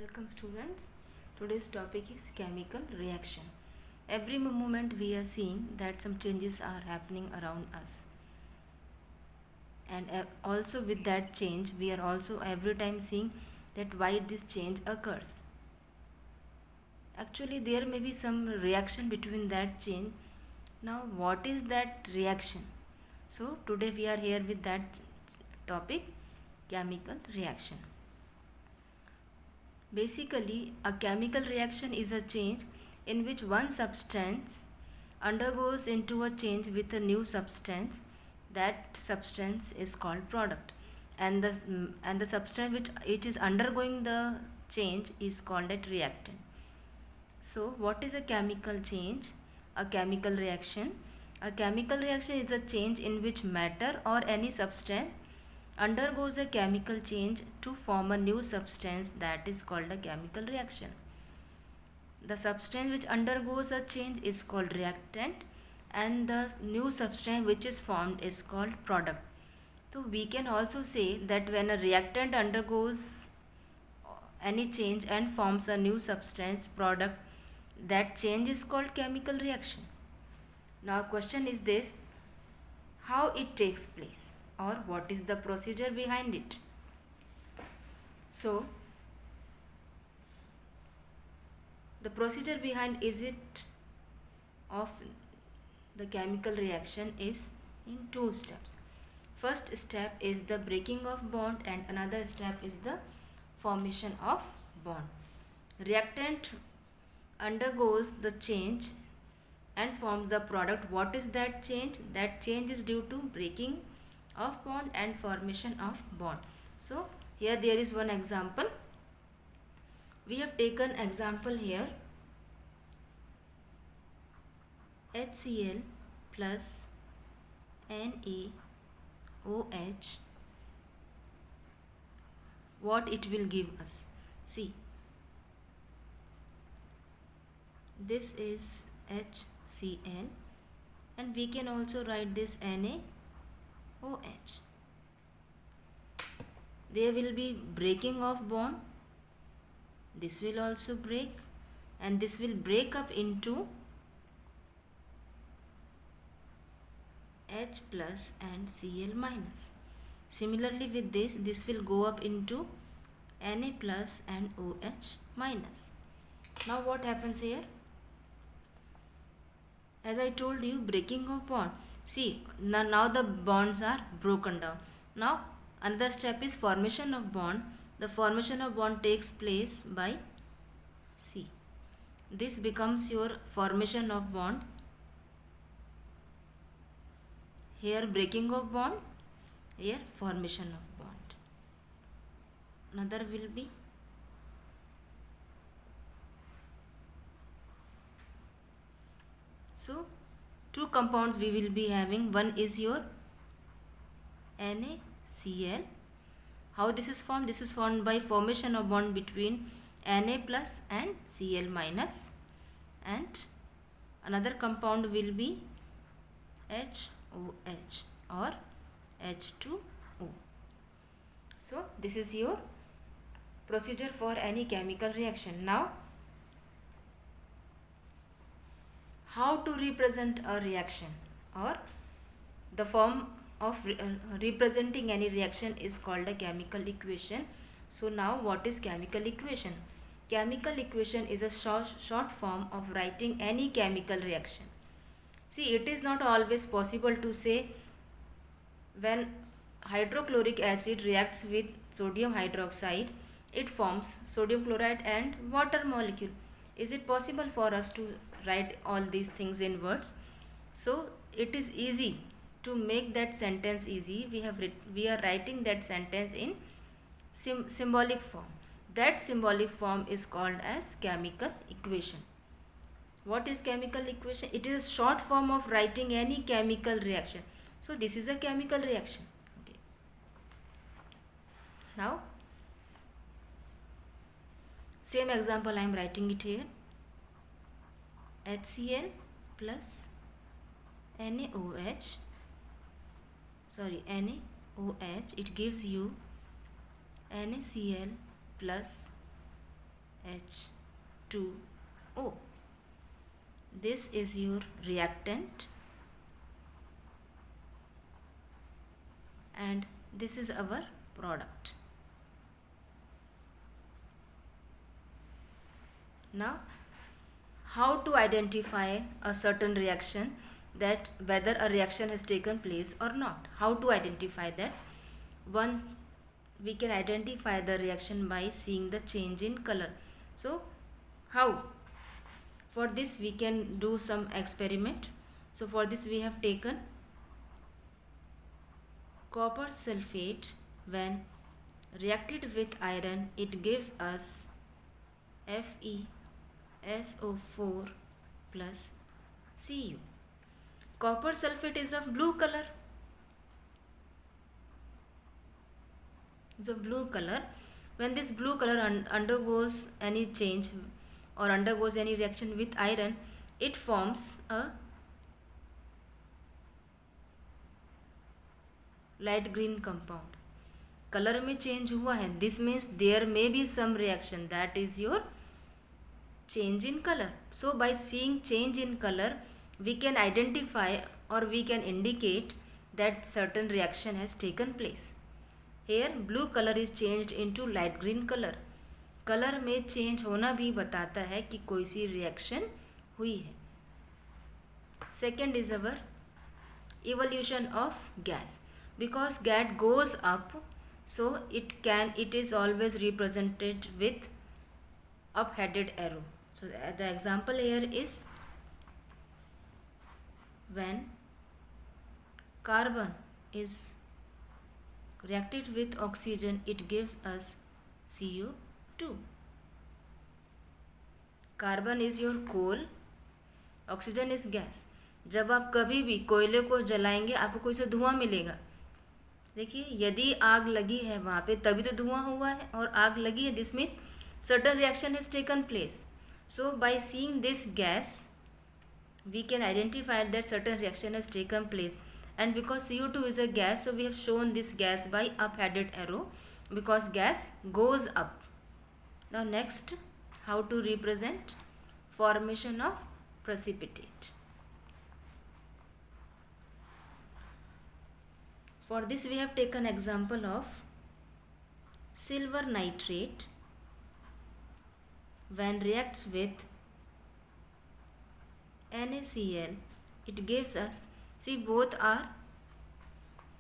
Welcome students. Today's topic is chemical reaction. Every moment we are seeing that some changes are happening around us. And also with that change we are also every time seeing that why this change occurs. Actually there may be some reaction between that change. Now what is that reaction? So today we are here with that topic, chemical reaction. Basically, a chemical reaction is a change in which one substance undergoes into a change with a new substance. That substance is called product, and the substance which it is undergoing the change is called a reactant. So, what is a chemical change? A chemical reaction. A chemical reaction is a change in which matter or any substance undergoes a chemical change to form a new substance, that is called a chemical reaction. The substance which undergoes a change is called reactant, and the new substance which is formed is called product. So we can also say that when a reactant undergoes any change and forms a new substance product, that change is called chemical reaction. Now question is this: how it takes place, or what is the procedure behind it? So the procedure behind of the chemical reaction is in two steps. First step is the breaking of bond and another step is the formation of bond. Reactant undergoes the change and forms the product. What is that change? That change is due to breaking of bond and formation of bond. So here there is one example. We have taken example here, HCl plus NaOH. What it will give us? See, this is HCl and we can also write this NaOH. There will be breaking of bond. This will also break and this will break up into H plus and Cl minus. Similarly with this will go up into Na plus and OH minus. Now what happens here? As I told you, breaking of bond. See, now the bonds are broken down. Now another step is formation of bond. The formation of bond takes place by C. This becomes your formation of bond. Here breaking of bond, here formation of bond. Another will be so two compounds we will be having. One is your NaCl. How this is formed? This is formed by formation of bond between Na plus and Cl minus, and another compound will be HOH or H2O. So this is your procedure for any chemical reaction. Now how to represent a reaction, or the form of representing any reaction is called a chemical equation. So now what is chemical equation? Chemical equation is a short form of writing any chemical reaction. See, it is not always possible to say when hydrochloric acid reacts with sodium hydroxide, it forms sodium chloride and water molecule. Is it possible for us to write all these things in words? So it is easy to make that sentence easy. We are writing that sentence in symbolic form. That symbolic form is called as chemical equation. What is chemical equation? It is a short form of writing any chemical reaction. So this is a chemical reaction. Okay. Now same example I am writing it here. HCl plus NaOH. It gives you NaCl plus H2O. This is your reactant and this is our product. Now, how to identify a certain reaction, that whether a reaction has taken place or not? How to identify that? One, we can identify the reaction by seeing the change in color. So, how? For this we can do some experiment. So, for this we have taken copper sulfate. When reacted with iron, it gives us FeSO4 plus Cu. Copper sulfate is of blue color. It's of blue color. When this blue color undergoes any change or undergoes any reaction with iron, it forms a light green compound. Colour में change हुआ है, this means there may be some reaction, that is your change in color. So by seeing change in color, we can identify or we can indicate that certain reaction has taken place. Here blue color is changed into light green color. Colour में change होना भी बताता है कि कोई सी reaction हुई है. Second is our evolution of gas. Because gas goes up, so it is always represented with up headed arrow. So the example here is when carbon is reacted with oxygen, it gives us CO2. Carbon is your coal, oxygen is gas. जब आप कभी भी कोयले को जलाएंगे आपको कोई सा धुआं मिलेगा. देखिए, यदि आग लगी है वहाँ पे तभी तो धुआं हुआ है, और आग लगी है, this mean certain reaction has taken place. So by seeing this gas, we can identify that certain reaction has taken place. And because CO2 is a gas, so we have shown this gas by up headed arrow, because gas goes up. Now next, how to represent formation of precipitate. For this we have taken example of silver nitrate. When reacts with NaCl, it gives us, see both are,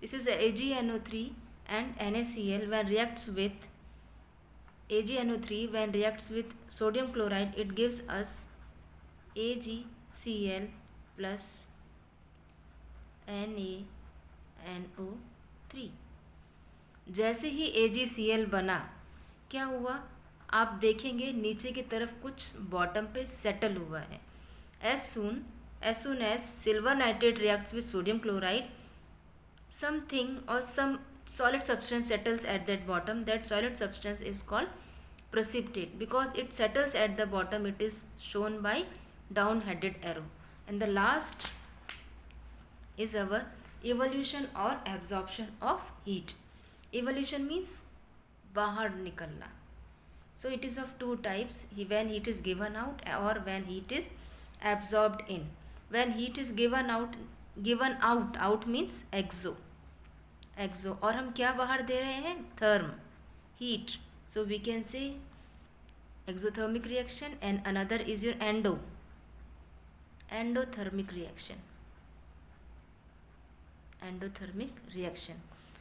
this is AgNO3 and NaCl. When reacts with AgNO3, when reacts with sodium chloride, it gives us AgCl plus NaNO3. जैसे ही AgCl बना, क्या हुआ आप देखेंगे नीचे की तरफ कुछ बॉटम पे सेटल हुआ है. as soon as silver nitrate reacts with sodium chloride, something or some solid substance settles at that bottom. That solid substance is called precipitate. Because it settles at the bottom, it is shown by down headed arrow. And the last is our evolution or absorption of heat. Evolution means बाहर निकलना. So it is of two types, when heat is given out or when heat is absorbed in. When heat is given out means exo, और हम क्या बाहर दे रहे हैं, therm, heat. So we can say exothermic reaction, and another is your endothermic reaction.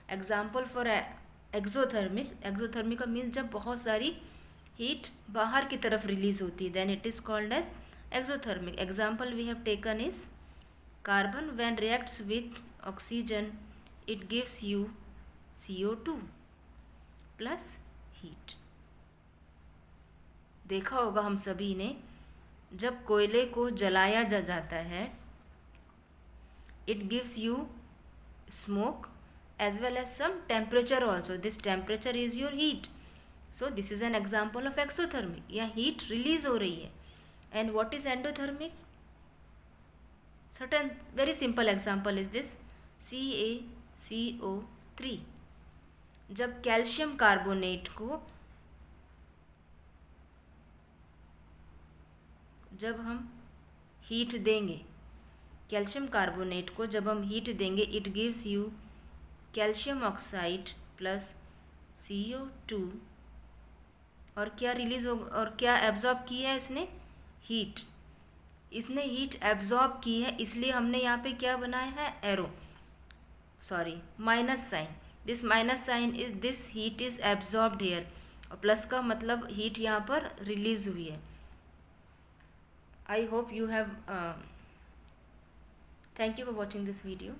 Example for exothermic means जब बहुत सारी heat बाहर की तरफ रिलीज होती है, then it is called as exothermic. Example we have taken is carbon. When reacts with oxygen, it gives you CO2 plus heat. देखा होगा हम सभी ने, जब कोयले को जलाया जाता है, it gives you smoke as well as some temperature also. This temperature is your heat. So this is an example of exothermic. यहाँ heat release हो रही है. And what is endothermic? Certain very simple example is this CaCO3. जब calcium carbonate को जब हम heat देंगे calcium carbonate को, जब हम हीट देंगे it gives you calcium oxide plus CO2। और क्या रिलीज हो और क्या एब्जॉर्ब की है इसने? हीट। इसने हीट एब्जॉर्ब की है, इसलिए हमने यहाँ पे क्या बनाया है? Arrow, sorry minus sign. This minus sign is this heat is absorbed here, और प्लस का मतलब हीट यहाँ पर रिलीज हुई है। I hope you have thank you for watching this video.